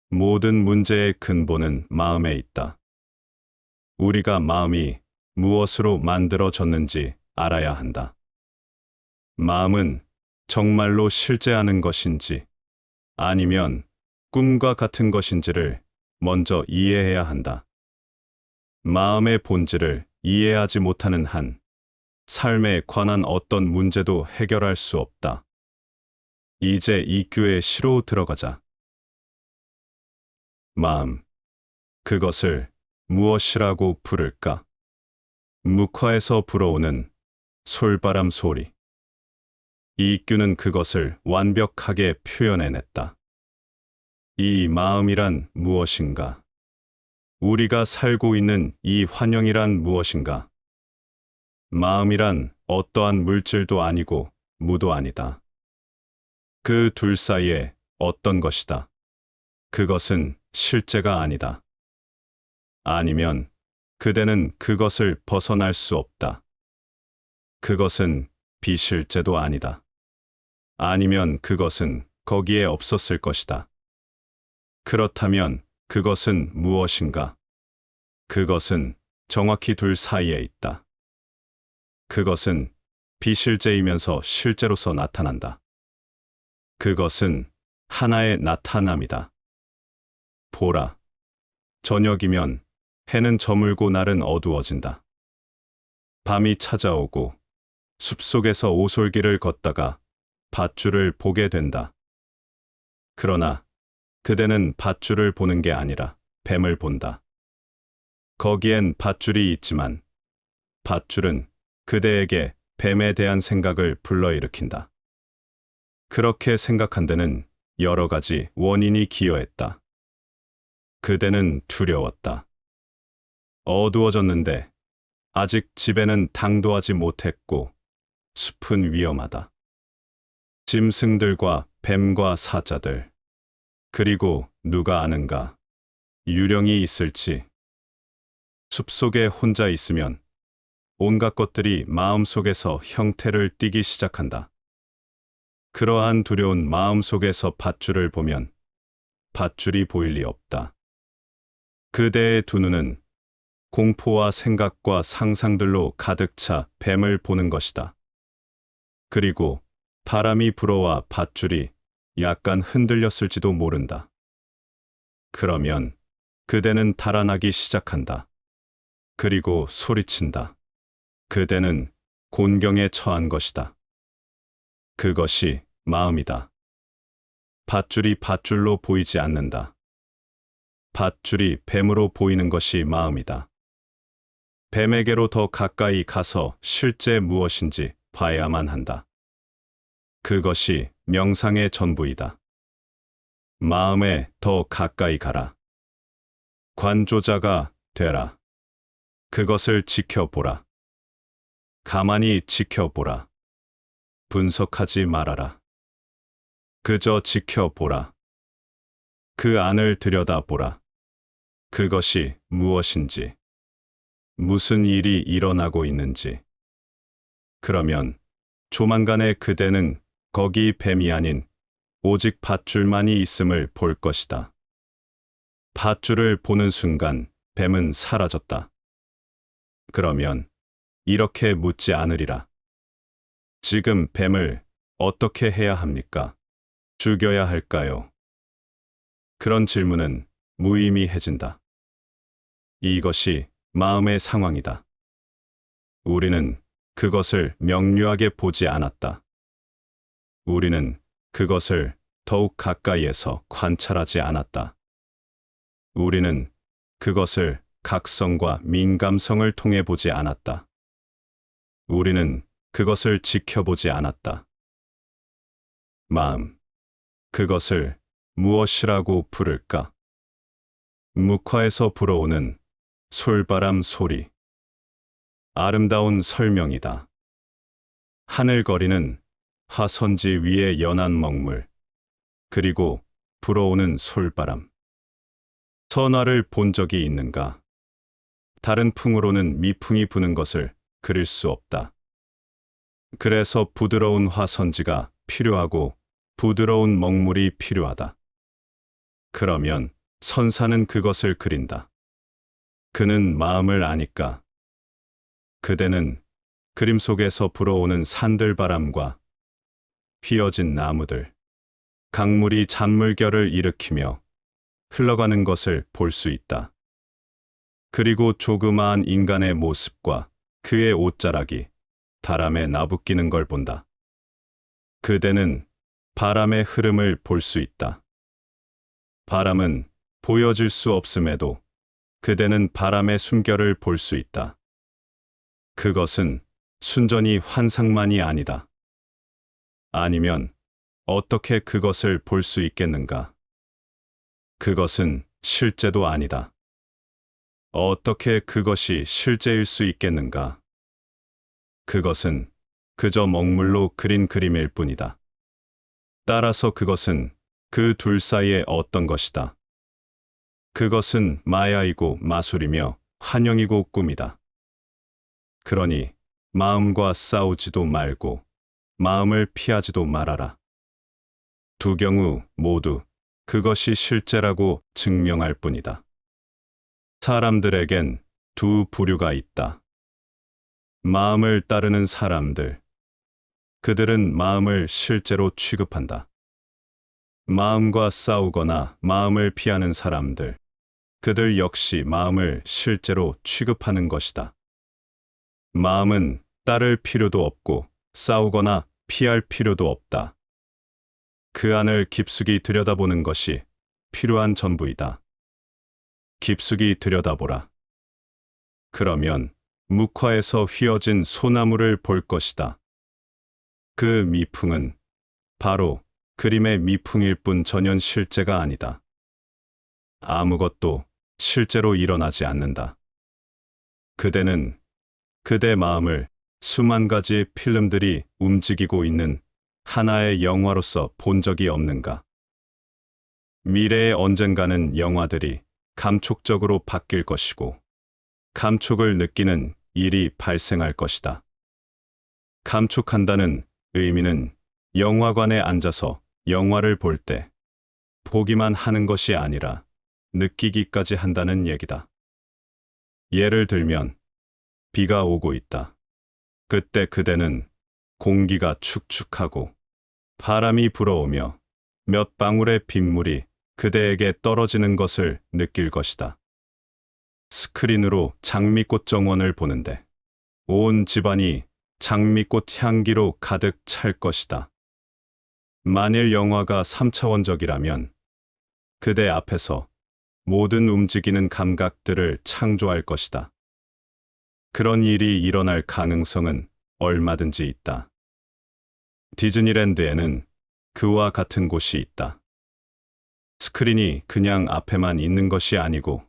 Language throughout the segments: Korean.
모든 문제의 근본은 마음에 있다. 우리가 마음이 무엇으로 만들어졌는지 알아야 한다. 마음은 정말로 실제하는 것인지 아니면 꿈과 같은 것인지를 먼저 이해해야 한다. 마음의 본질을 이해하지 못하는 한 삶에 관한 어떤 문제도 해결할 수 없다. 이제 이 교의 시로 들어가자. 마음. 그것을 무엇이라고 부를까? 묵화에서 불어오는 솔바람 소리. 이익규는 그것을 완벽하게 표현해냈다. 이 마음이란 무엇인가? 우리가 살고 있는 이 환영이란 무엇인가? 마음이란 어떠한 물질도 아니고 무도 아니다. 그 둘 사이에 어떤 것이다. 그것은 실제가 아니다. 아니면 그대는 그것을 벗어날 수 없다. 그것은 비실제도 아니다. 아니면 그것은 거기에 없었을 것이다. 그렇다면 그것은 무엇인가? 그것은 정확히 둘 사이에 있다. 그것은 비실제이면서 실제로서 나타난다. 그것은 하나의 나타남이다. 보라. 저녁이면 해는 저물고 날은 어두워진다. 밤이 찾아오고 숲속에서 오솔길을 걷다가 밧줄을 보게 된다. 그러나 그대는 밧줄을 보는 게 아니라 뱀을 본다. 거기엔 밧줄이 있지만 밧줄은 그대에게 뱀에 대한 생각을 불러일으킨다. 그렇게 생각한 데는 여러 가지 원인이 기여했다. 그대는 두려웠다. 어두워졌는데 아직 집에는 당도하지 못했고 숲은 위험하다. 짐승들과 뱀과 사자들, 그리고 누가 아는가, 유령이 있을지. 숲속에 혼자 있으면 온갖 것들이 마음속에서 형태를 띠기 시작한다. 그러한 두려운 마음속에서 밧줄을 보면 밧줄이 보일 리 없다. 그대의 두 눈은 공포와 생각과 상상들로 가득 차 뱀을 보는 것이다. 그리고 바람이 불어와 밧줄이 약간 흔들렸을지도 모른다. 그러면 그대는 달아나기 시작한다. 그리고 소리친다. 그대는 곤경에 처한 것이다. 그것이 마음이다. 밧줄이 밧줄로 보이지 않는다. 밧줄이 뱀으로 보이는 것이 마음이다. 뱀에게로 더 가까이 가서 실제 무엇인지 봐야만 한다. 그것이 명상의 전부이다. 마음에 더 가까이 가라. 관조자가 되라. 그것을 지켜보라. 가만히 지켜보라. 분석하지 말아라. 그저 지켜보라. 그 안을 들여다보라. 그것이 무엇인지, 무슨 일이 일어나고 있는지. 그러면 조만간에 그대는 거기 뱀이 아닌 오직 밧줄만이 있음을 볼 것이다. 밧줄을 보는 순간 뱀은 사라졌다. 그러면 이렇게 묻지 않으리라. 지금 뱀을 어떻게 해야 합니까? 죽여야 할까요? 그런 질문은 무의미해진다. 이것이 마음의 상황이다. 우리는 그것을 명료하게 보지 않았다. 우리는 그것을 더욱 가까이에서 관찰하지 않았다. 우리는 그것을 각성과 민감성을 통해 보지 않았다. 우리는 그것을 지켜보지 않았다. 마음. 그것을 무엇이라고 부를까? 묵화에서 불어오는 솔바람 소리. 아름다운 설명이다. 하늘거리는 화선지 위의 연한 먹물, 그리고 불어오는 솔바람. 선화를 본 적이 있는가? 다른 풍으로는 미풍이 부는 것을 그릴 수 없다. 그래서 부드러운 화선지가 필요하고 부드러운 먹물이 필요하다. 그러면 선사는 그것을 그린다. 그는 마음을 아니까. 그대는 그림 속에서 불어오는 산들바람과 휘어진 나무들, 강물이 잔물결을 일으키며 흘러가는 것을 볼 수 있다. 그리고 조그마한 인간의 모습과 그의 옷자락이 바람에 나부끼는 걸 본다. 그대는 바람의 흐름을 볼 수 있다. 바람은 보여질 수 없음에도 그대는 바람의 숨결을 볼 수 있다. 그것은 순전히 환상만이 아니다. 아니면 어떻게 그것을 볼 수 있겠는가? 그것은 실제도 아니다. 어떻게 그것이 실제일 수 있겠는가? 그것은 그저 먹물로 그린 그림일 뿐이다. 따라서 그것은 그 둘 사이의 어떤 것이다. 그것은 마야이고 마술이며 환영이고 꿈이다. 그러니 마음과 싸우지도 말고 마음을 피하지도 말아라. 두 경우 모두 그것이 실제라고 증명할 뿐이다. 사람들에겐 두 부류가 있다. 마음을 따르는 사람들. 그들은 마음을 실제로 취급한다. 마음과 싸우거나 마음을 피하는 사람들. 그들 역시 마음을 실제로 취급하는 것이다. 마음은 따를 필요도 없고 싸우거나 피할 필요도 없다. 그 안을 깊숙이 들여다보는 것이 필요한 전부이다. 깊숙이 들여다보라. 그러면 묵화에서 휘어진 소나무를 볼 것이다. 그 미풍은 바로 그림의 미풍일 뿐 전혀 실제가 아니다. 아무것도 실제로 일어나지 않는다. 그대는 그대 마음을 수만 가지 필름들이 움직이고 있는 하나의 영화로서 본 적이 없는가? 미래에 언젠가는 영화들이 감촉적으로 바뀔 것이고 감촉을 느끼는 일이 발생할 것이다. 감촉한다는 의미는 영화관에 앉아서 영화를 볼 때 보기만 하는 것이 아니라 느끼기까지 한다는 얘기다. 예를 들면 비가 오고 있다. 그때 그대는 공기가 축축하고 바람이 불어오며 몇 방울의 빗물이 그대에게 떨어지는 것을 느낄 것이다. 스크린으로 장미꽃 정원을 보는데 온 집안이 장미꽃 향기로 가득 찰 것이다. 만일 영화가 3차원적이라면 그대 앞에서 모든 움직이는 감각들을 창조할 것이다. 그런 일이 일어날 가능성은 얼마든지 있다. 디즈니랜드에는 그와 같은 곳이 있다. 스크린이 그냥 앞에만 있는 것이 아니고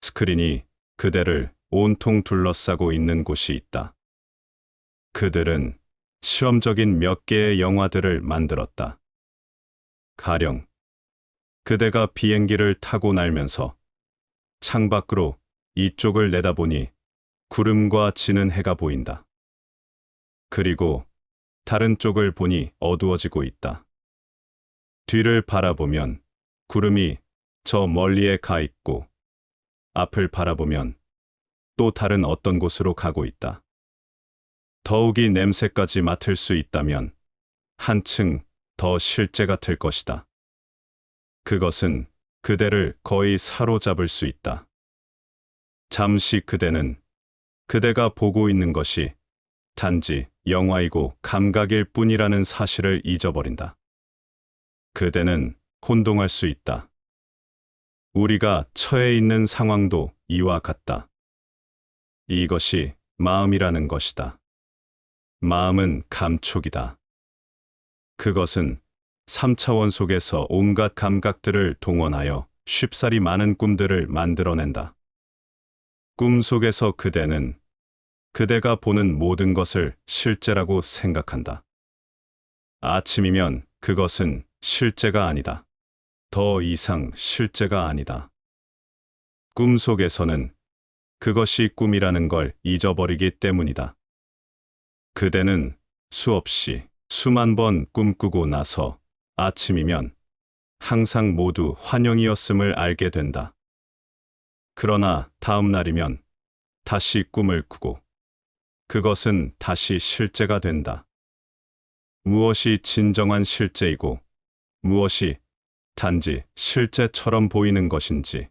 스크린이 그대를 온통 둘러싸고 있는 곳이 있다. 그들은 실험적인 몇 개의 영화들을 만들었다. 가령 그대가 비행기를 타고 날면서 창밖으로 이쪽을 내다보니 구름과 지는 해가 보인다. 그리고 다른 쪽을 보니 어두워지고 있다. 뒤를 바라보면 구름이 저 멀리에 가 있고 앞을 바라보면 또 다른 어떤 곳으로 가고 있다. 더욱이 냄새까지 맡을 수 있다면 한층 더 실제가 될 것이다. 그것은 그대를 거의 사로잡을 수 있다. 잠시 그대는 그대가 보고 있는 것이 단지 영화이고 감각일 뿐이라는 사실을 잊어버린다. 그대는 혼동할 수 있다. 우리가 처해 있는 상황도 이와 같다. 이것이 마음이라는 것이다. 마음은 감촉이다. 그것은 3차원 속에서 온갖 감각들을 동원하여 쉽사리 많은 꿈들을 만들어낸다. 꿈 속에서 그대는 그대가 보는 모든 것을 실제라고 생각한다. 아침이면 그것은 실제가 아니다. 더 이상 실제가 아니다. 꿈 속에서는 그것이 꿈이라는 걸 잊어버리기 때문이다. 그대는 수없이 수만 번 꿈꾸고 나서 아침이면 항상 모두 환영이었음을 알게 된다. 그러나 다음 날이면 다시 꿈을 꾸고 그것은 다시 실제가 된다. 무엇이 진정한 실제이고 무엇이 단지 실제처럼 보이는 것인지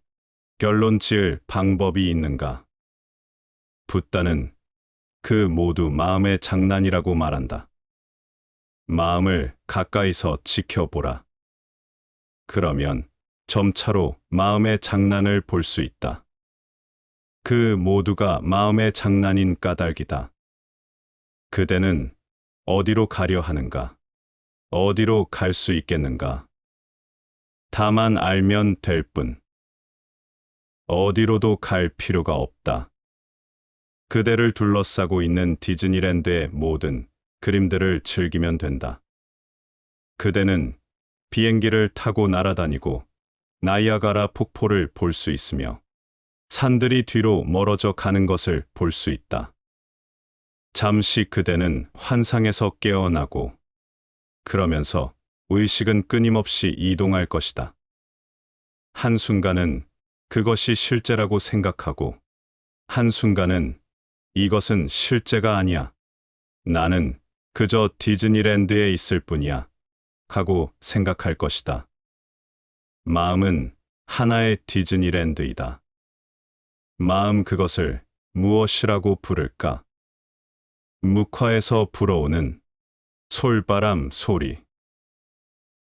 결론 지을 방법이 있는가? 붓다는 그 모두 마음의 장난이라고 말한다. 마음을 가까이서 지켜보라. 그러면 점차로 마음의 장난을 볼 수 있다. 그 모두가 마음의 장난인 까닭이다. 그대는 어디로 가려 하는가? 어디로 갈 수 있겠는가? 다만 알면 될 뿐. 어디로도 갈 필요가 없다. 그대를 둘러싸고 있는 디즈니랜드의 모든 그림들을 즐기면 된다. 그대는 비행기를 타고 날아다니고 나이아가라 폭포를 볼 수 있으며 산들이 뒤로 멀어져 가는 것을 볼 수 있다. 잠시 그대는 환상에서 깨어나고 그러면서 의식은 끊임없이 이동할 것이다. 한순간은 그것이 실제라고 생각하고 한순간은 이것은 실제가 아니야. 나는 그저 디즈니랜드에 있을 뿐이야. 하고 생각할 것이다. 마음은 하나의 디즈니랜드이다. 마음 그것을 무엇이라고 부를까? 묵화에서 불어오는 솔바람 소리.